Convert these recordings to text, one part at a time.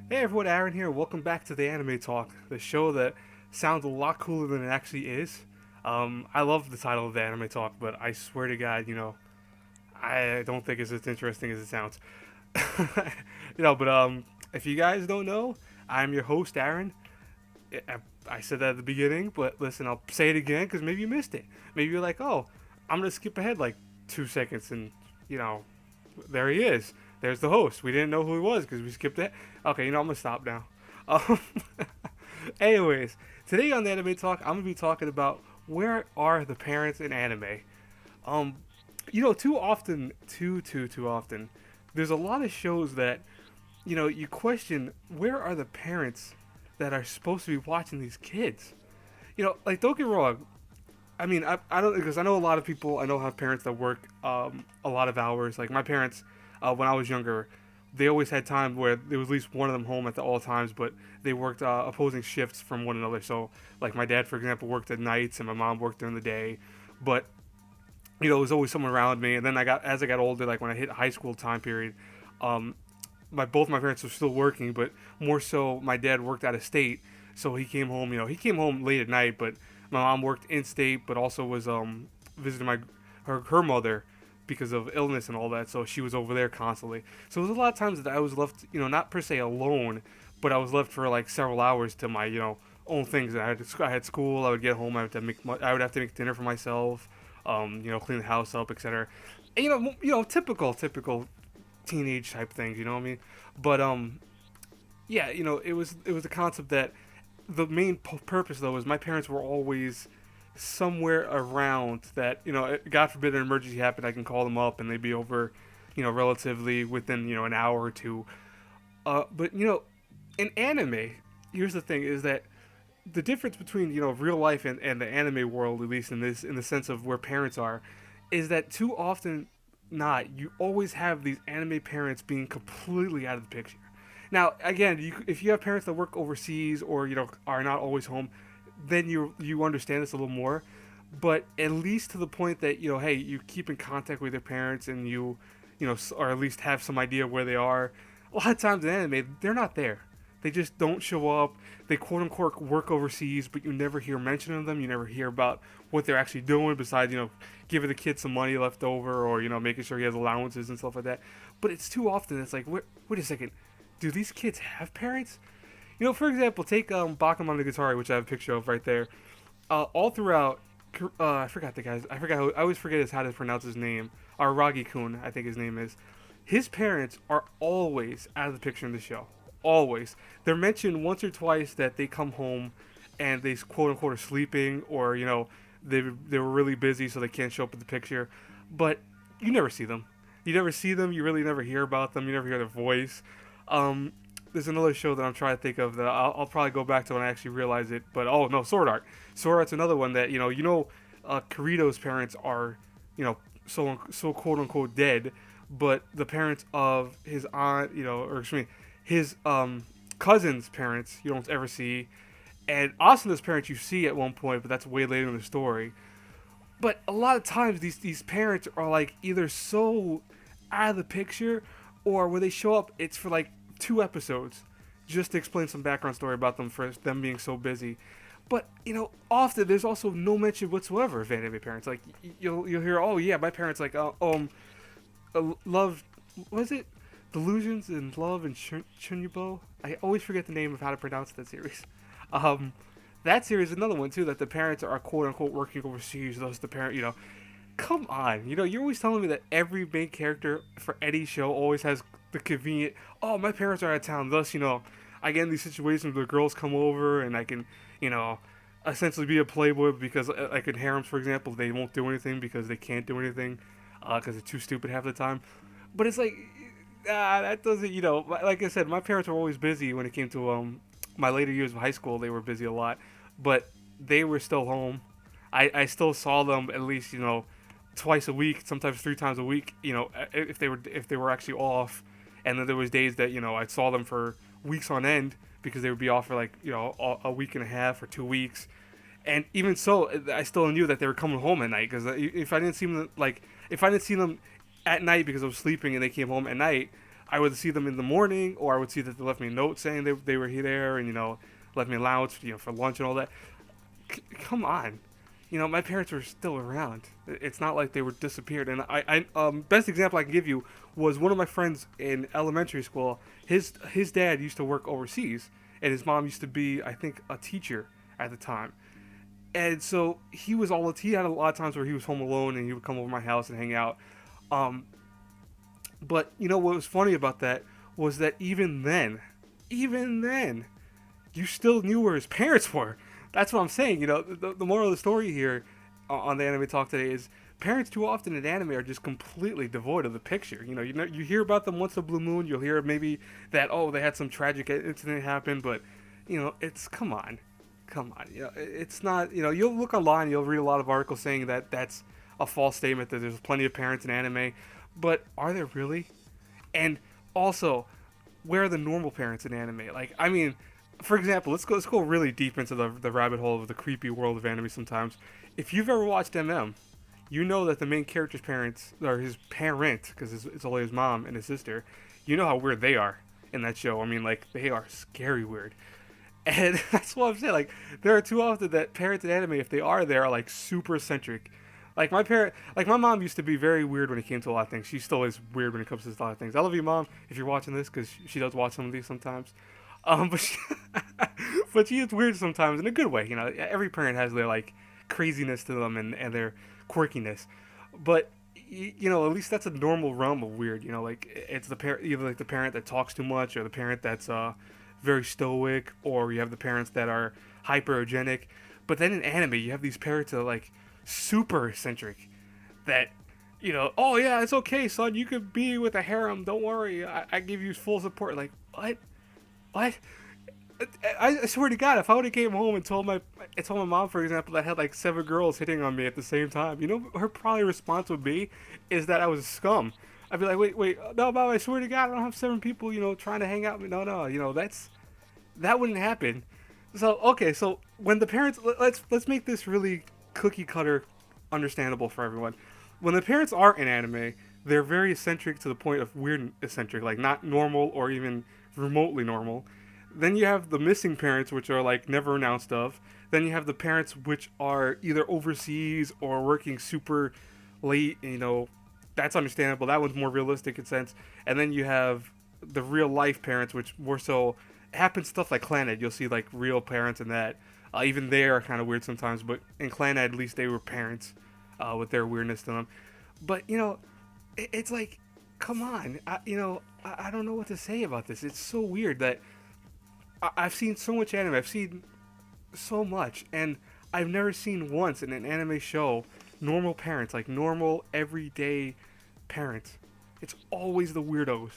Hey everyone, Aaron here. Welcome back to the Anime Talk, the show that sounds a lot cooler than it actually is. I love the title of the Anime Talk, but I swear to God, I don't think it's as interesting as it sounds. But if you guys don't know, I'm your host, Aaron. I, I said that at the beginning, but listen, I'll say it again because maybe you missed it. Maybe you're like, oh, I'm gonna skip ahead like 2 seconds, and you know, there he is. There's the host. We didn't know who he was because we skipped it. Okay, I'm gonna stop now. Um, anyways, today on the Anime Talk, I'm gonna be talking about where are the parents in anime. Um, too often, too often, there's a lot of shows that you question where are the parents that are supposed to be watching these kids. Like don't get me wrong. I mean, I don't because I know a lot of people. I know have parents that work a lot of hours. Like my parents, when I was younger, they always had time where there was at least one of them home at all times, but they worked opposing shifts from one another. So, like my dad, for example, worked at nights, and my mom worked during the day. But there was always someone around me. And then as I got older, like when I hit high school time period, um, both my parents were still working, but more so my dad worked out of state, so he came home. He came home late at night, but my mom worked in state, but also was visiting her mother because of illness and all that. So she was over there constantly. So there was a lot of times that I was left, not per se alone, but I was left for like several hours to my own things. I had school. I would get home. I would have to make dinner for myself. Clean the house up, etc. And, typical teenage type things. You know what I mean? But yeah, it was the concept that the main purpose though was my parents were always somewhere around that. God forbid an emergency happened, I can call them up and they'd be over, relatively within an hour or two. But in anime, here's the thing: is that the difference between real life and the anime world, at least in the sense of where parents are, is that too often not you always have these anime parents being completely out of the picture. Now, again, if you have parents that work overseas or are not always home, then you understand this a little more. But at least to the point that hey, you keep in contact with your parents and or at least have some idea where they are. A lot of times in anime, they're not there. They just don't show up. They quote unquote work overseas, but you never hear mention of them. You never hear about what they're actually doing besides giving the kid some money left over or making sure he has allowances and stuff like that. But it's too often. It's like wait a second, do these kids have parents? For example, take Bakemonogatari, which I have a picture of right there. All throughout, I forgot the guy's. I forgot. I always forget how to pronounce his name. Aragi-kun, I think his name is. His parents are always out of the picture in the show. Always. They're mentioned once or twice that they come home and they quote unquote are sleeping, or they were really busy so they can't show up in the picture. But you never see them. You never see them. You really never hear about them. You never hear their voice. Um, there's another show that I'm trying to think of that I'll probably go back to when I actually realize it. But oh no, Sword Art. Sword Art's another one that Kirito's parents are so quote unquote dead, but the parents of his aunt, or excuse me, his cousin's parents you don't ever see, and Asuna's parents you see at one point, but that's way later in the story. But a lot of times these parents are like either so out of the picture, or when they show up, it's for like 2 episodes, just to explain some background story about them for them being so busy. But often there's also no mention whatsoever of anime parents. Like you'll hear, oh yeah, my parents like love, was it Delusions in Love and Chunyubo? I always forget the name of how to pronounce that series. Um, that series is another one too that the parents are quote unquote working overseas. Those the parent, come on, you're always telling me that every main character for any show always has the convenient. Oh, my parents are out of town, thus I get in these situations where girls come over and I can you know essentially be a playboy because like in harems, for example, they won't do anything because they can't do anything because they're too stupid half the time. But it's like that doesn't like I said, my parents were always busy when it came to my later years of high school. They were busy a lot, but they were still home. I still saw them at least twice a week, sometimes 3 times a week. If they were actually off, and then there was days that I saw them for weeks on end because they would be off for like a week and a half or 2 weeks. And even so, I still knew that they were coming home at night because if I didn't see them at night because I was sleeping and they came home at night, I would see them in the morning, or I would see that they left me a note saying they were there, and left me allowance, for lunch and all that. Come on, my parents were still around. It's not like they were disappeared. And best example I can give you was one of my friends in elementary school. His dad used to work overseas, and his mom used to be, I think, a teacher at the time. And so he had a lot of times where he was home alone, and he would come over to my house and hang out. Um, but what was funny about that was that even then, you still knew where his parents were. That's what I'm saying. The moral of the story here on the Anime Talk today is parents too often in anime are just completely devoid of the picture. You hear about them once in a blue moon. You'll hear maybe that, oh, they had some tragic incident happen, but it's come on. It's not. You'll look online, you'll read a lot of articles saying that that's a false statement, that there's plenty of parents in anime, but are there really? And also, where are the normal parents in anime? Like, I mean, for example, let's go really deep into the rabbit hole of the creepy world of anime sometimes. If you've ever watched MM, you know that the main character's parents, or his parent, because it's only his mom and his sister, you know how weird they are in that show. I mean, like, they are scary weird. And that's what I'm saying. Like, there are too often that parents in anime, if they are there, are like super eccentric. Like my mom used to be very weird when it came to a lot of things. She still is weird when it comes to a lot of things. I love you, Mom, if you're watching this, because she does watch some of these sometimes. But but she is weird sometimes in a good way. Every parent has their like craziness to them and their quirkiness. But at least that's a normal realm of weird. Like it's the parent, either like the parent that talks too much, or the parent that's very stoic, or you have the parents that are hypergenic. But then in anime, you have these parents that are like super eccentric, that oh yeah, it's okay, son, you could be with a harem, don't worry, I give you full support. Like, what? I swear to God, if I would have came home and told my mom, for example, that I had like 7 girls hitting on me at the same time, her probably response would be is that I was a scum. I'd be like, wait, no, Mom, I swear to God, I don't have 7 people, trying to hang out with me. No, that wouldn't happen. So okay, so when the parents, let's make this really cookie cutter understandable for everyone. When the parents are in anime, they're very eccentric to the point of weird eccentric, like not normal or even remotely normal. Then you have the missing parents, which are like never announced of. Then you have the parents which are either overseas or working super late. That's understandable. That one's more realistic in sense. And then you have the real life parents, which more so happens stuff like Clannad. You'll see like real parents in that. Even they are kind of weird sometimes, but in Clannad at least they were parents with their weirdness to them. But it's like, come on, I don't know what to say about this. It's so weird that I've seen so much anime. I've seen so much, and I've never seen once in an anime show normal parents, like normal everyday parents. It's always the weirdos.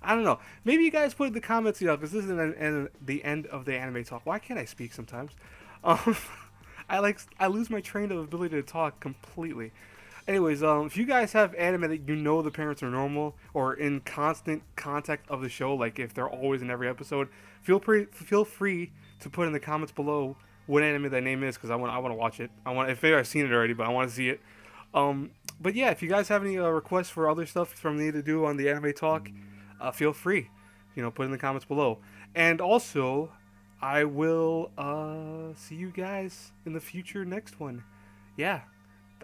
I don't know. Maybe you guys put in the comments, because this is the end of the Anime Talk. Why can't I speak sometimes? Um, I lose my train of ability to talk completely. Anyways, if you guys have anime that the parents are normal or in constant contact of the show, like if they're always in every episode, feel free to put in the comments below what anime that name is, because I want to watch it. If maybe I've seen it already, but I want to see it. But yeah, if you guys have any requests for other stuff from me to do on the Anime Talk, feel free, put in the comments below. And also, I will see you guys in the future next one. Yeah,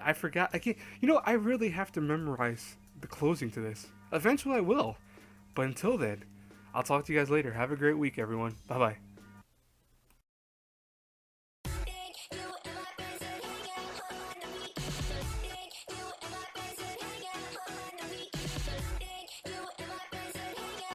I forgot. I can't. I really have to memorize the closing to this. Eventually, I will. But until then, I'll talk to you guys later. Have a great week, everyone. Bye bye.